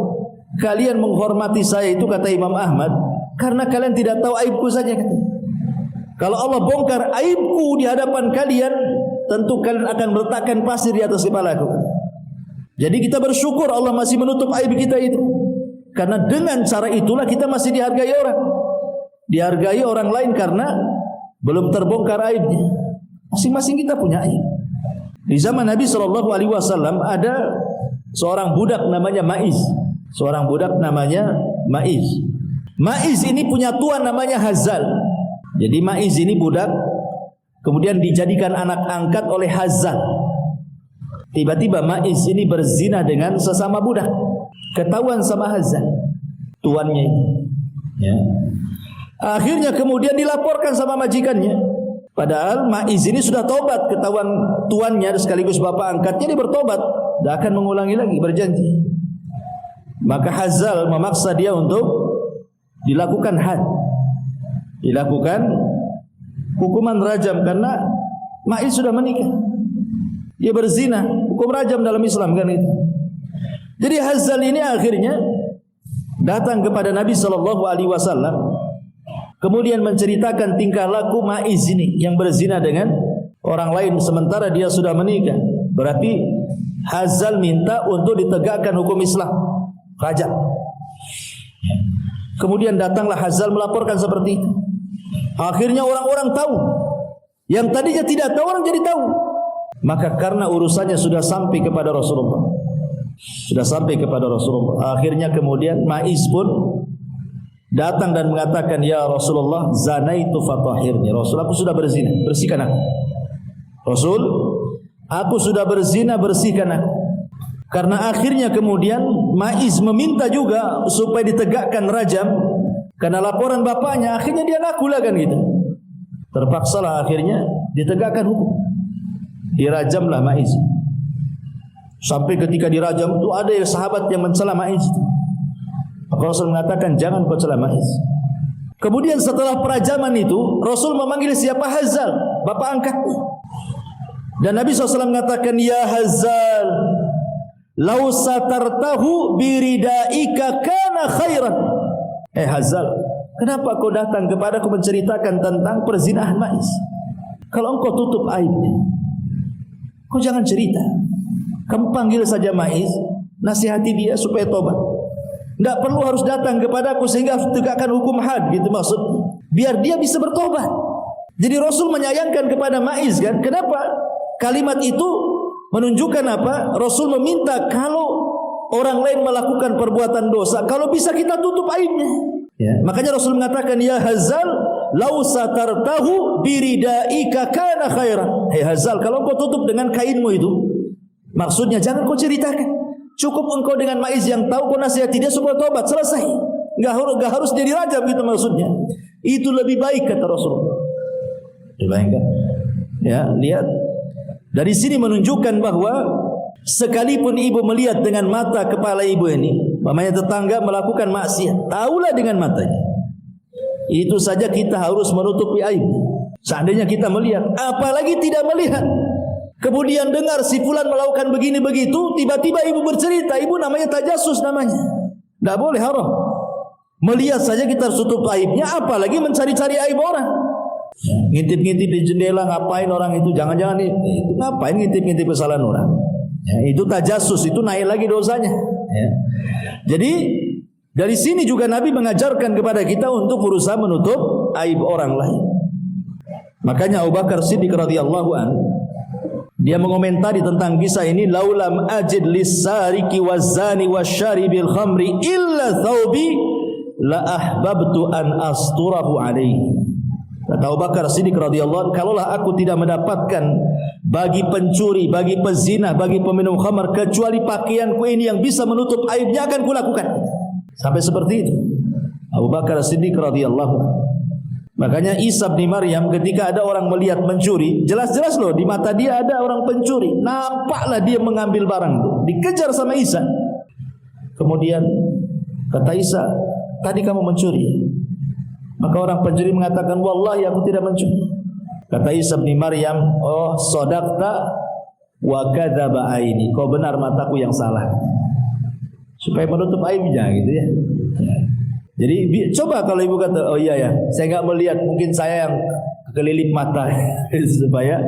Kalian menghormati saya itu, kata Imam Ahmad, karena kalian tidak tahu aibku saja. Kata. Kalau Allah bongkar aibku di hadapan kalian, tentu kalian akan meletakkan pasir di atas kepalaku. Jadi kita bersyukur Allah masih menutup aib kita itu. Karena dengan cara itulah kita masih dihargai orang. Dihargai orang lain karena belum terbongkar aibnya. Masing-masing kita punya aib. Di zaman Nabi SAW ada seorang budak namanya Ma'iz. Seorang budak namanya Ma'iz. Ma'iz ini punya tuan namanya Hazal. Jadi Ma'iz ini budak, kemudian dijadikan anak angkat oleh Hazal. Tiba-tiba Ma'iz ini berzina dengan sesama budak. Ketahuan sama Hazal, tuannya ini. Ya. Akhirnya kemudian dilaporkan sama majikannya. Padahal Ma'iz ini sudah tobat, ketahuan tuannya sekaligus bapak angkatnya, dia bertobat, tidak akan mengulangi lagi, berjanji. Maka Hazal memaksa dia untuk dilakukan had, dilakukan hukuman rajam karena Ma'iz sudah menikah. Dia berzina, hukum rajam dalam Islam kan itu. Jadi Hazal ini akhirnya datang kepada Nabi SAW, kemudian menceritakan tingkah laku Ma'iz ini yang berzina dengan orang lain sementara dia sudah menikah. Berarti Hazal minta untuk ditegakkan hukum Islam, rajam. Kemudian datanglah Hazal melaporkan seperti itu. Akhirnya orang-orang tahu, yang tadinya tidak tahu orang jadi tahu. Maka karena urusannya sudah sampai kepada Rasulullah, akhirnya kemudian Ma'iz pun datang dan mengatakan, ya Rasulullah, zanaitu fatahhirni. Rasul, aku sudah berzina, bersihkan aku. Rasul, aku sudah berzina, bersihkan aku. Karena akhirnya kemudian Ma'iz meminta juga supaya ditegakkan rajam karena laporan bapaknya. Akhirnya dia ngaku lah kan gitu. Terpaksalah akhirnya ditegakkan hukum. dirajamlah Ma'iz. Sampai ketika dirajam itu ada sahabat yang mencela Ma'iz. Maka Rasul mengatakan jangan kau cela Ma'iz. Kemudian setelah perajaman itu Rasul memanggil siapa? Hazal, bapak angkatnya. Dan Nabi SAW mengatakan, ya Hazal, lau satartahu biridaika kana khairan. Hazal, kenapa kau datang kepadaku menceritakan tentang perzinahan Ma'iz? Kalau engkau tutup aibnya, kau jangan cerita. Kamu panggil saja Ma'iz, nasihati dia supaya tobat. Tidak perlu harus datang kepadaku sehingga harus tegakkan hukum had, gitu maksudnya. Biar dia bisa bertobat. Jadi Rasul menyayangkan kepada Ma'iz kan? Kenapa? Kalimat itu menunjukkan apa? Rasul meminta kalau orang lain melakukan perbuatan dosa, kalau bisa kita tutup aibnya. Ya. Makanya Rasul mengatakan, ya Hazal, lau satartahu biridaika kana khairan. Hazal, kalau kau tutup dengan kainmu itu, maksudnya jangan kau ceritakan. Cukup engkau dengan Ma'iz yang tahu, kau nasihati dia supaya tobat, selesai. Enggak harus dia dirajam gitu maksudnya. Itu lebih baik kata Rasul. Dibayangkan? Ya, lihat. Dari sini menunjukkan bahwa sekalipun ibu melihat dengan mata kepala ibu ini, mamanya tetangga melakukan maksiat, tahulah dengan matanya. Itu saja kita harus menutupi aib. Seandainya kita melihat, apalagi tidak melihat. Kemudian dengar si fulan melakukan begini begitu, tiba-tiba ibu bercerita, ibu namanya tajasus namanya. Tidak boleh, haram. Melihat saja kita harus tutup aibnya, apalagi mencari-cari aib orang. Ngintip-ngintip di jendela, ngapain orang itu? Jangan-jangan itu ngapain ngintip-ngintip kesalahan orang? Ya, itu tajasus, itu naik lagi dosanya. Ya. Jadi dari sini juga Nabi mengajarkan kepada kita untuk berusaha menutup aib orang lain. Makanya Abu Bakar Siddiq radhiyallahu anhu dia mengomentari tentang kisah ini, laulam ajid lis-sariki waz-zani wasyaribil khamri illa thawbi la ahbabtu an asturahu alaihi. Kata Abu Bakar Siddiq radhiyallahu anhu, kalaulah aku tidak mendapatkan bagi pencuri, bagi pezina, bagi peminum khamar kecuali pakaianku ini yang bisa menutup aibnya, akan kulakukan. Sampai seperti itu Abu Bakar Siddiq radhiyallahu anhu. Makanya Isa bin Maryam ketika ada orang melihat mencuri, jelas-jelas loh di mata dia ada orang pencuri, nampaklah dia mengambil barang itu, dikejar sama Isa. Kemudian kata Isa, tadi kamu mencuri? Maka orang pencuri mengatakan, wallahi aku tidak mencuri. Kata Isa bin Maryam, oh sodaqta wa kadzaba aini, kau benar, mataku yang salah. Supaya menutup aibnya gitu ya. Jadi coba kalau ibu kata, oh iya ya, saya enggak melihat, mungkin saya yang kelilip mata. Supaya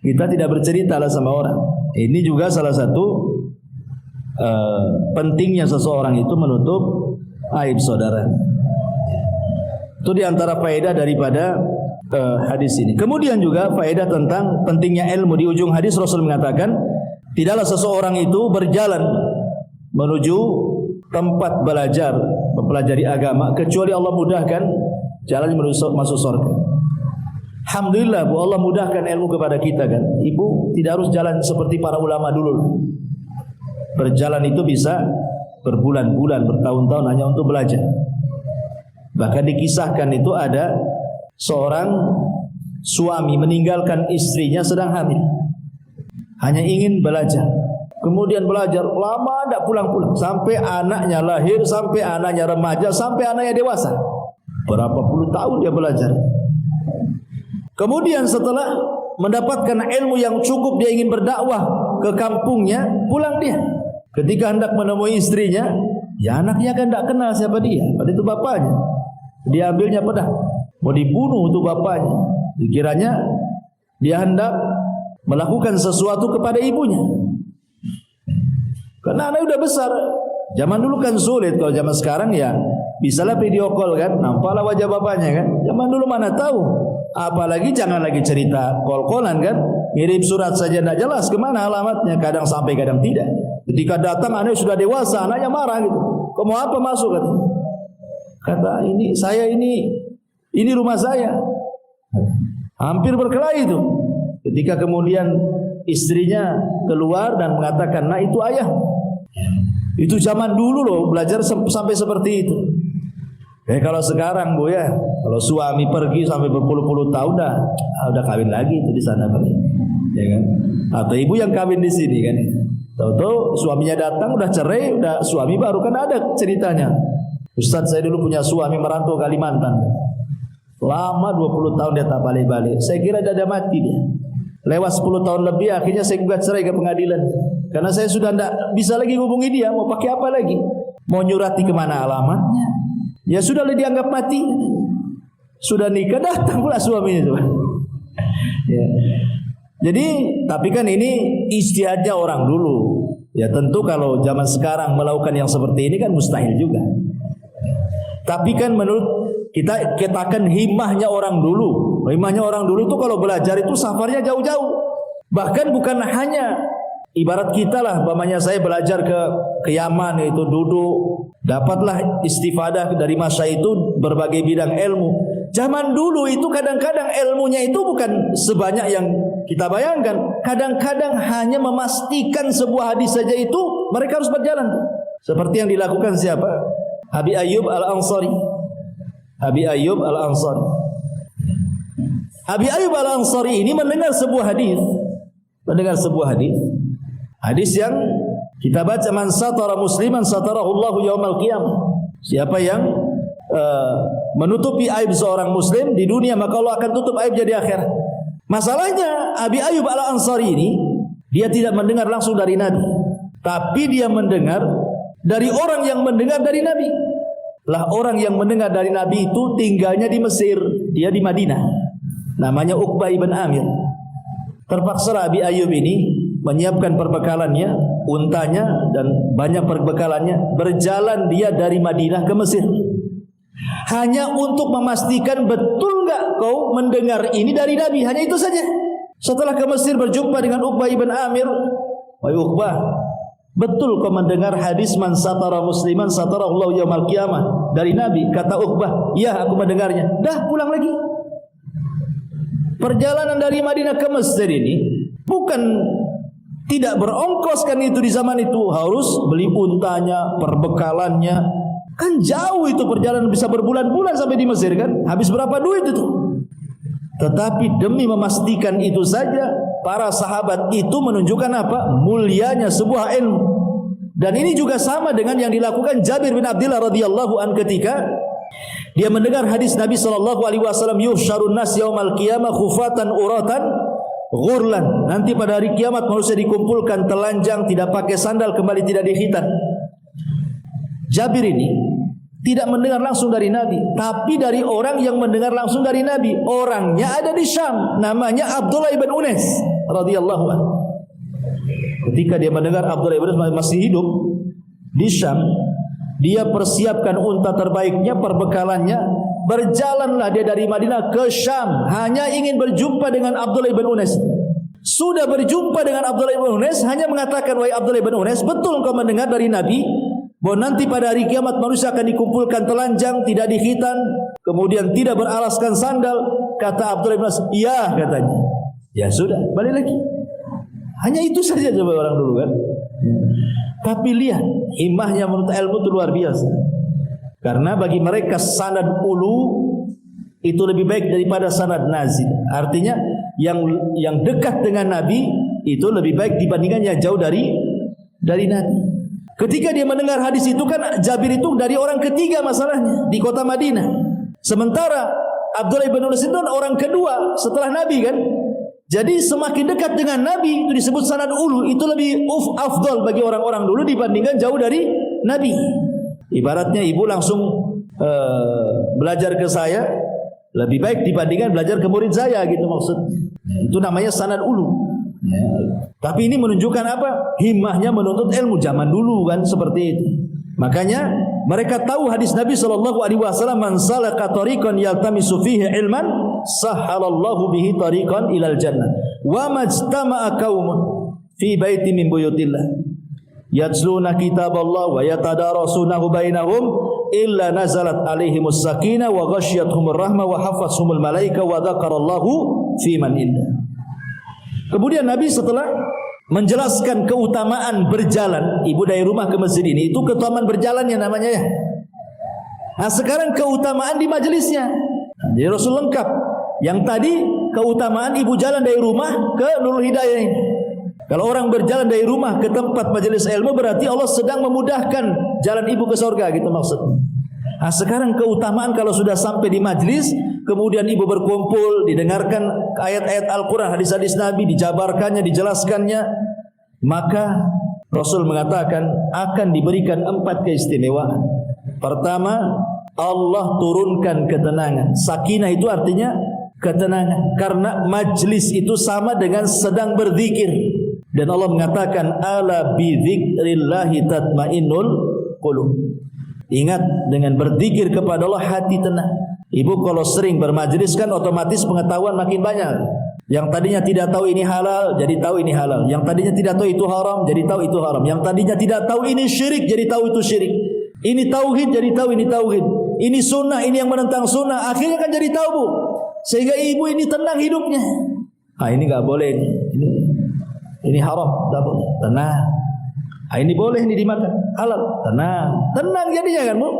kita tidak bercerita lah sama orang. Ini juga salah satu pentingnya seseorang itu menutup aib saudara. Itu diantara faedah daripada hadis ini. Kemudian juga faedah tentang pentingnya ilmu. Di ujung hadis Rasul mengatakan, tidaklah seseorang itu berjalan menuju tempat belajar, mempelajari agama, kecuali Allah mudahkan jalan menuju masuk surga. Alhamdulillah Bu, Allah mudahkan ilmu kepada kita kan. Ibu tidak harus jalan seperti para ulama dulu. Berjalan itu bisa berbulan-bulan, bertahun-tahun hanya untuk belajar. Bahkan dikisahkan itu ada seorang suami meninggalkan istrinya sedang hamil, hanya ingin belajar. Kemudian belajar lama tidak pulang-pulang, sampai anaknya lahir, sampai anaknya remaja, sampai anaknya dewasa. Berapa puluh tahun dia belajar. Kemudian setelah mendapatkan ilmu yang cukup, dia ingin berdakwah ke kampungnya, pulang dia. Ketika hendak menemui istrinya, ya anaknya kan tidak kenal siapa dia, padahal itu bapaknya. Dia ambilnya pedang, mau dibunuh untuk bapaknya. Dikiranya dia hendak melakukan sesuatu kepada ibunya, karena anaknya udah besar. Zaman dulu kan sulit, kalau zaman sekarang ya bisalah video call kan, nampaklah wajah bapaknya kan. Zaman dulu mana tahu, apalagi jangan lagi cerita call-callan kan, ngirim surat saja tidak jelas kemana alamatnya, kadang sampai kadang tidak. Ketika datang anaknya sudah dewasa, anaknya marah gitu, kau mau apa masuk katanya. Kata ini rumah saya. Hampir berkelahi itu. Ketika kemudian istrinya keluar dan mengatakan, nah itu ayah. Itu zaman dulu loh, belajar sampai seperti itu. Kalau sekarang Bu ya, kalau suami pergi sampai berpuluh-puluh tahun udah kawin lagi itu di sana. ya kan? Atau ibu yang kawin di sini kan? Tahu-tahu suaminya datang, udah cerai, udah suami baru, kan ada ceritanya. Ustaz, saya dulu punya suami merantau Kalimantan. Lama 20 tahun dia tak balik-balik. Saya kira dia ada mati dia. Lewat 10 tahun lebih, akhirnya saya gugat cerai ke pengadilan. Karena saya sudah tidak bisa lagi hubungi dia. Mau pakai apa lagi? Mau nyurati kemana alamatnya? Ya sudah dianggap mati. Sudah nikah, datang pula suaminya. Ya. Jadi, tapi kan ini ijtihadnya orang dulu. Ya tentu kalau zaman sekarang melakukan yang seperti ini kan mustahil juga. Tapi kan menurut kita katakan himmahnya orang dulu. Himmahnya orang dulu itu kalau belajar itu safarnya jauh-jauh. Bahkan bukan hanya ibarat kita lah, umpamanya saya belajar ke Yaman, itu duduk, dapatlah istifadah dari masa itu berbagai bidang ilmu. Zaman dulu itu kadang-kadang ilmunya itu bukan sebanyak yang kita bayangkan. Kadang-kadang hanya memastikan sebuah hadis saja itu mereka harus berjalan. Seperti yang dilakukan siapa? Abi Ayyub Al-Ansari. Abi Ayyub Al-Ansari. Abi Ayyub Al-Ansari ini mendengar sebuah hadis. Mendengar sebuah hadis. Hadis yang kita baca, man satara musliman satarahullahu yaumal qiyamah. Siapa yang menutupi aib seorang muslim di dunia, maka Allah akan tutup aibnya di akhirat. Masalahnya Abi Ayyub Al-Ansari ini dia tidak mendengar langsung dari Nabi, tapi dia mendengar dari orang yang mendengar dari Nabi. Lah orang yang mendengar dari Nabi itu tinggalnya di Mesir, dia di Madinah. Namanya Uqbah ibn Amir. Terpaksa Abi Ayyub ini menyiapkan perbekalannya, untanya dan banyak perbekalannya, berjalan dia dari Madinah ke Mesir. Hanya untuk memastikan betul enggak kau mendengar ini dari Nabi, hanya itu saja. Setelah ke Mesir berjumpa dengan Uqbah ibn Amir, wahai Uqbah, betul kau mendengar hadis man satara musliman satarallahu yaumal qiyamah dari Nabi? Kata Uqbah, ya aku mendengarnya. Dah pulang lagi. Perjalanan dari Madinah ke Mesir ini bukan tidak berongkos kan itu di zaman itu, harus beli untanya, perbekalannya. Kan jauh itu perjalanan, bisa berbulan-bulan sampai di Mesir kan. Habis berapa duit itu? Tetapi demi memastikan itu saja, para sahabat itu menunjukkan apa? Mulianya sebuah ilmu. Dan ini juga sama dengan yang dilakukan Jabir bin Abdullah radhiyallahu an ketika dia mendengar hadis Nabi sallallahu alaihi wasallam, yuhsyarun nas yaumal qiyamah khufatan uratan ghurlan. Nanti pada hari kiamat manusia dikumpulkan telanjang, tidak pakai sandal, kembali tidak dikhitan. Jabir ini tidak mendengar langsung dari Nabi, tapi dari orang yang mendengar langsung dari Nabi. Orangnya ada di Syam, namanya Abdullah ibn Unais radhiyallahu anhu. Ketika dia mendengar Abdullah ibn Unais masih hidup di Syam, dia persiapkan unta terbaiknya, perbekalannya, berjalanlah dia dari Madinah ke Syam, hanya ingin berjumpa dengan Abdullah ibn Unais. Sudah berjumpa dengan Abdullah ibn Unais, hanya mengatakan, wahai Abdullah ibn Unais, betul kau mendengar dari Nabi bahwa nanti pada hari kiamat manusia akan dikumpulkan telanjang, tidak dikhitan, kemudian tidak beralaskan sandal? Kata Abdullah ibn Unais, iya katanya. Ya sudah, balik lagi. Hanya itu saja coba orang dulu kan. Tapi lihat, himmahnya menurut ilmu itu luar biasa. Karena bagi mereka sanad ulu itu lebih baik daripada sanad nazil. Artinya yang dekat dengan Nabi itu lebih baik dibandingkan yang jauh dari Nabi. Ketika dia mendengar hadis itu kan Jabir itu dari orang ketiga masalahnya di kota Madinah. Sementara Abdullah ibn Unais itu orang kedua setelah Nabi kan. Jadi semakin dekat dengan Nabi itu disebut sanad ulu, itu lebih afdal bagi orang-orang dulu dibandingkan jauh dari Nabi. Ibaratnya ibu langsung belajar ke saya lebih baik dibandingkan belajar ke murid saya gitu maksudnya. Itu namanya sanad ulu. Ya. Tapi ini menunjukkan apa? Himmahnya menuntut ilmu zaman dulu kan seperti itu. Makanya mereka tahu hadis Nabi sallallahu alaihi wasallam, man salaka tariqan yaltamisu fihi ilman sahhalallahu bihi tariqan ilal jannah. Wa majtama'a qaumun fi baitin min buyutillah yatluna kitaballah wa yatadarasunahu bainahum illa nazalat alaihimus sakinah wa ghasyiyatuhumur rahmah wa hafathumul malaika wa dzakarallahu fi man indah. Kemudian Nabi setelah menjelaskan keutamaan berjalan, ibu dari rumah ke masjid ini, itu keutamaan berjalannya namanya ya. Nah sekarang keutamaan di majelisnya. Jadi Rasul lengkap. Yang tadi keutamaan ibu jalan dari rumah ke Nurul Hidayah ini. Kalau orang berjalan dari rumah ke tempat majelis ilmu, berarti Allah sedang memudahkan jalan ibu ke surga, gitu maksudnya. Nah, sekarang keutamaan kalau sudah sampai di majlis, kemudian ibu berkumpul, didengarkan ayat-ayat Al-Quran, hadis-hadis Nabi, dijabarkannya, dijelaskannya, maka Rasul mengatakan akan diberikan 4 keistimewaan. Pertama, Allah turunkan ketenangan. Sakinah itu artinya ketenangan, karena majlis itu sama dengan sedang berzikir. Dan Allah mengatakan ala bi dzikrillahi tatmainnul qulub. Ingat, dengan berzikir kepada Allah hati tenang. Ibu kalau sering bermajlis kan otomatis pengetahuan makin banyak. Yang tadinya tidak tahu ini halal, jadi tahu ini halal. Yang tadinya tidak tahu itu haram, jadi tahu itu haram. Yang tadinya tidak tahu ini syirik, jadi tahu itu syirik. Ini tauhid, jadi tahu ini tauhid. Ini sunnah, ini yang menentang sunnah. Akhirnya kan jadi tahu, Bu. Sehingga ibu ini tenang hidupnya. Ah, ini enggak boleh ini. Ini haram, enggak boleh. Tenang. Ah, ini boleh, ini dimakan. Halal. Tenang. Tenang jadinya kan, Bu.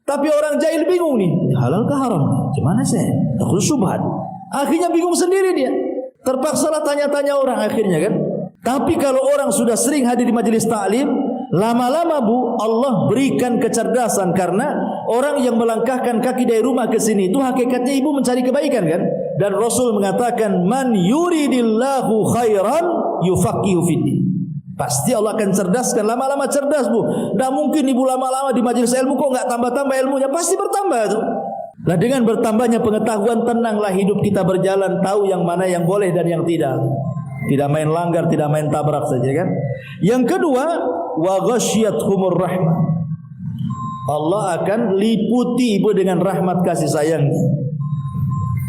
Tapi orang jahil bingung nih. Halal ke haram? Gimana sih? Takut syubhat. Akhirnya bingung sendiri dia. Terpaksalah tanya-tanya orang akhirnya kan. Tapi kalau orang sudah sering hadir di majelis taklim, lama-lama Bu, Allah berikan kecerdasan, karena orang yang melangkahkan kaki dari rumah ke sini itu hakikatnya ibu mencari kebaikan kan? Dan Rasul mengatakan man yuridillahu khairan yufaqihu fiddin. Pasti Allah akan cerdaskan, lama-lama cerdas Bu. Tidak mungkin ibu lama-lama di majelis ilmu kok enggak tambah-tambah ilmunya, pasti bertambah tuh. Nah, dengan bertambahnya pengetahuan, tenanglah hidup kita berjalan, tahu yang mana yang boleh dan yang tidak. Tidak main langgar, tidak main tabrak saja kan. Yang kedua, wa ghasyiyatuhumur rahmah. Allah akan liputi ibu dengan rahmat kasih sayangnya.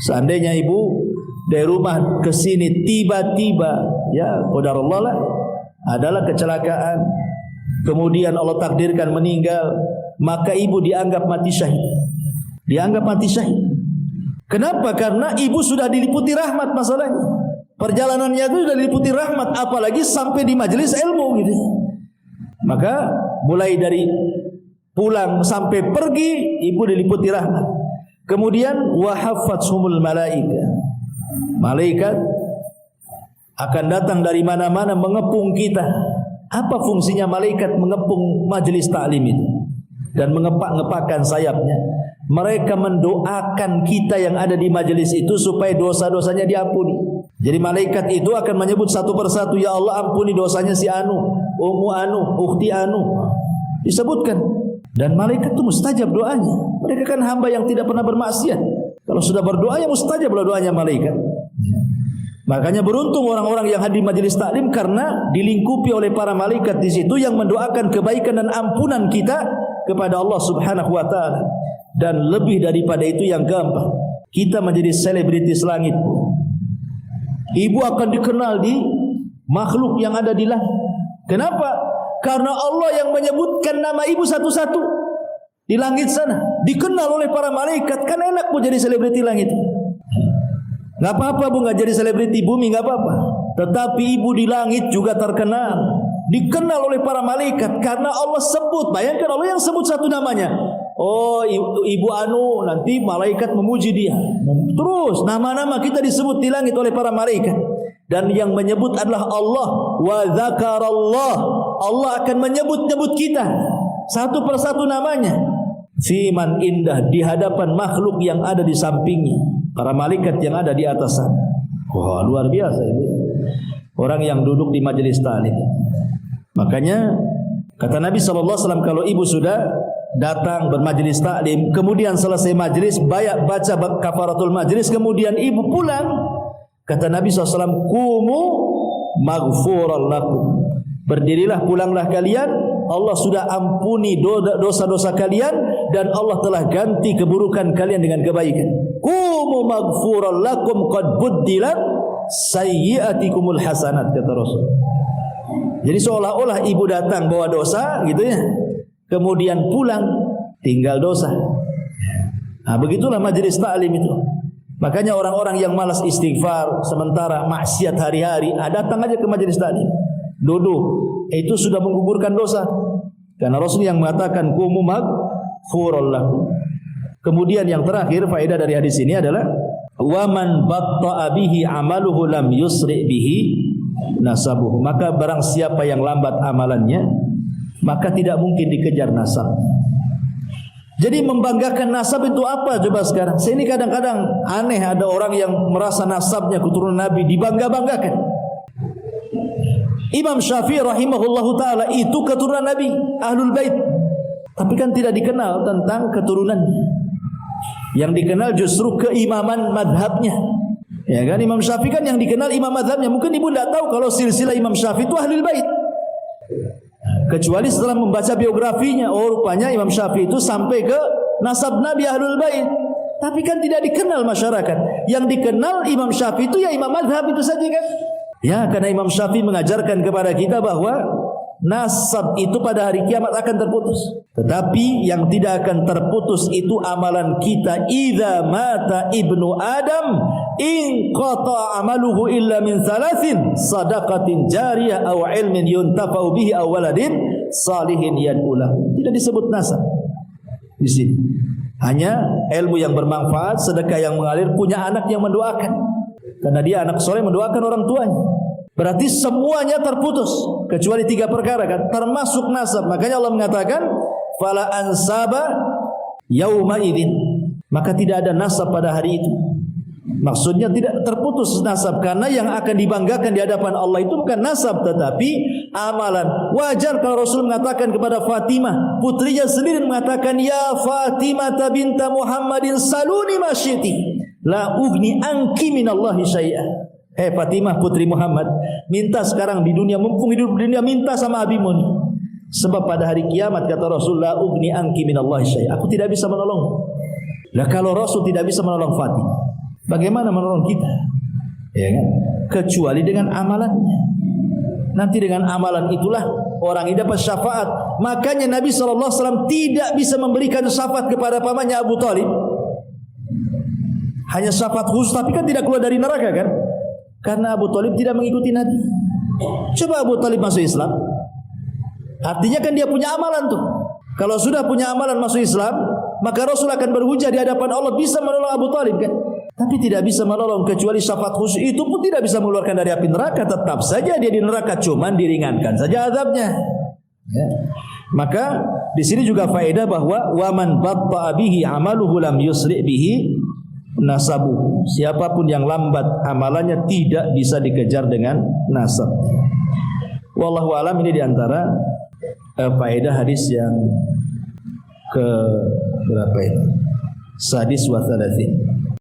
Seandainya ibu dari rumah ke sini tiba-tiba, ya qadarullah lah, adalah kecelakaan, kemudian Allah takdirkan meninggal, maka ibu dianggap mati syahid. Dianggap mati syahid. Kenapa? Karena ibu sudah diliputi rahmat masalahnya. Perjalanannya itu sudah diliputi rahmat, apalagi sampai di majelis ilmu gitu. Maka mulai dari pulang sampai pergi, ibu diliputi rahmat. Kemudian wa haffathumul malaika. Malaikat akan datang dari mana-mana mengepung kita. Apa fungsinya malaikat mengepung majelis taklim itu dan mengepak-ngepakkan sayapnya? Mereka mendoakan kita yang ada di majelis itu supaya dosa-dosanya diampuni. Jadi malaikat itu akan menyebut satu persatu, ya Allah ampuni dosanya si Anu, Ummu Anu, Ukhti Anu. Disebutkan. Dan malaikat itu mustajab doanya. Mereka kan hamba yang tidak pernah bermaksiat. Kalau sudah berdoa ya mustajab doanya malaikat. Makanya beruntung orang-orang yang hadir majelis taklim, karena dilingkupi oleh para malaikat di situ yang mendoakan kebaikan dan ampunan kita kepada Allah Subhanahu wa taala. Dan lebih daripada itu yang keempat, kita menjadi selebritis langit. Ibu akan dikenal di makhluk yang ada di langit. Kenapa? Karena Allah yang menyebutkan nama ibu satu-satu di langit sana, dikenal oleh para malaikat. Kan enak Bu jadi selebriti langit. Enggak apa-apa Bu enggak jadi selebriti bumi, enggak apa-apa. Tetapi ibu di langit juga terkenal, dikenal oleh para malaikat karena Allah sebut. Bayangkan Allah yang sebut satu namanya. Oh, ibu Anu, nanti malaikat memuji dia. Terus nama-nama kita disebut di langit oleh para malaikat. Dan yang menyebut adalah Allah. Wa dzakarallah. Allah akan menyebut-nyebut kita satu persatu namanya. Fiman indah, di hadapan makhluk yang ada di sampingnya, para malaikat yang ada di atas sana. Wah, luar biasa ini. Orang yang duduk di majelis taklim. Makanya kata Nabi SAW, kalau ibu sudah datang bermajlis taklim, kemudian selesai majlis baca kafaratul majlis, kemudian ibu pulang, kata Nabi SAW, kumu maghfuran lakum. Berdirilah, pulanglah kalian, Allah sudah ampuni dosa-dosa kalian, dan Allah telah ganti keburukan kalian dengan kebaikan. Kumu maghfuran lakum qad buddilat sayyiatikumul hasanat, kata Rasul. Jadi seolah-olah ibu datang bawa dosa gitu ya, kemudian pulang tinggal dosa. Nah, begitulah majelis taklim itu. Makanya orang-orang yang malas istighfar sementara maksiat hari-hari, datang aja ke majelis taklim, duduk, itu sudah menggugurkan dosa. Karena Rasul yang mengatakan kumu maghfuran lakum. Kemudian yang terakhir faedah dari hadis ini adalah Wa man batta'a bihi amaluhu lam yusri bihi nasabuhu. Maka barang siapa yang lambat amalannya, maka tidak mungkin dikejar nasab. Jadi membanggakan nasab itu apa coba sekarang? Saya ini kadang-kadang aneh ada orang yang merasa nasabnya keturunan Nabi dibangga-banggakan. Imam Syafi'i rahimahullahu ta'ala itu keturunan Nabi, Ahlul Bait. Tapi kan tidak dikenal tentang keturunannya. Yang dikenal justru keimaman madhabnya. Ya kan, Imam Syafi'i kan yang dikenal imam madhabnya. Mungkin ibu tidak tahu kalau silsilah Imam Syafi'i itu Ahlul Bait. Kecuali setelah membaca biografinya, oh rupanya Imam Syafi'i itu sampai ke nasab Nabi Ahlul Bait. Tapi kan tidak dikenal masyarakat. Yang dikenal Imam Syafi'i itu ya imam madhab itu saja kan. Ya, karena Imam Syafi'i mengajarkan kepada kita bahwa nasab itu pada hari kiamat akan terputus. Tetapi yang tidak akan terputus itu amalan kita. Idza mata ibnu Adam in qata amaluhu illa min thalathin sadaqatin jariyah aw ilmin yuntafa'u bihi aw waladin salihin yad'ulahu. Tidak disebut nasab di sini. Hanya ilmu yang bermanfaat, sedekah yang mengalir, punya anak yang mendoakan. Karena dia anak soleh mendoakan orang tuanya. Berarti semuanya terputus kecuali 3 perkara kan, termasuk nasab. Makanya Allah mengatakan fala ansaba yauma idzin. Maka tidak ada nasab pada hari itu. Maksudnya tidak terputus nasab, karena yang akan dibanggakan di hadapan Allah itu bukan nasab tetapi amalan. Wajar kalau Rasul mengatakan kepada Fatimah, putrinya sendiri mengatakan, ya Fatimah binta Muhammadin saluni masyiti la ugni anki minallahi syai'ah. Fatimah putri Muhammad, minta sekarang di dunia, mumpung hidup di dunia, minta sama abimu nih. Sebab pada hari kiamat kata Rasul, la ugni anki minallahi syai'ah, aku tidak bisa menolong. Lah kalau Rasul tidak bisa menolong Fatimah, bagaimana menolong kita? Ya kan? Kecuali dengan amalannya. Nanti dengan amalan itulah orang ini dapat syafaat. Makanya Nabi SAW tidak bisa memberikan syafaat kepada pamannya Abu Talib. Hanya syafaat khusus, tapi kan tidak keluar dari neraka kan? Karena Abu Talib tidak mengikuti Nabi. Coba Abu Talib masuk Islam, artinya kan dia punya amalan tuh. Kalau sudah punya amalan masuk Islam, maka Rasul akan berhujah di hadapan Allah bisa menolong Abu Talib kan? Tapi tidak bisa menolong kecuali syafaat khusus. Itu pun tidak bisa mengeluarkan dari api neraka. Tetap saja dia di neraka, cuman diringankan saja azabnya. Ya. Maka di sini juga faedah bahwa waman batta'a bihi amaluhu lam yusri bihi nasabu. Siapapun yang lambat amalannya tidak bisa dikejar dengan nasab. Wallahu alam, ini diantara faedah hadis yang ke berapa ini? Sadis wa thalathin.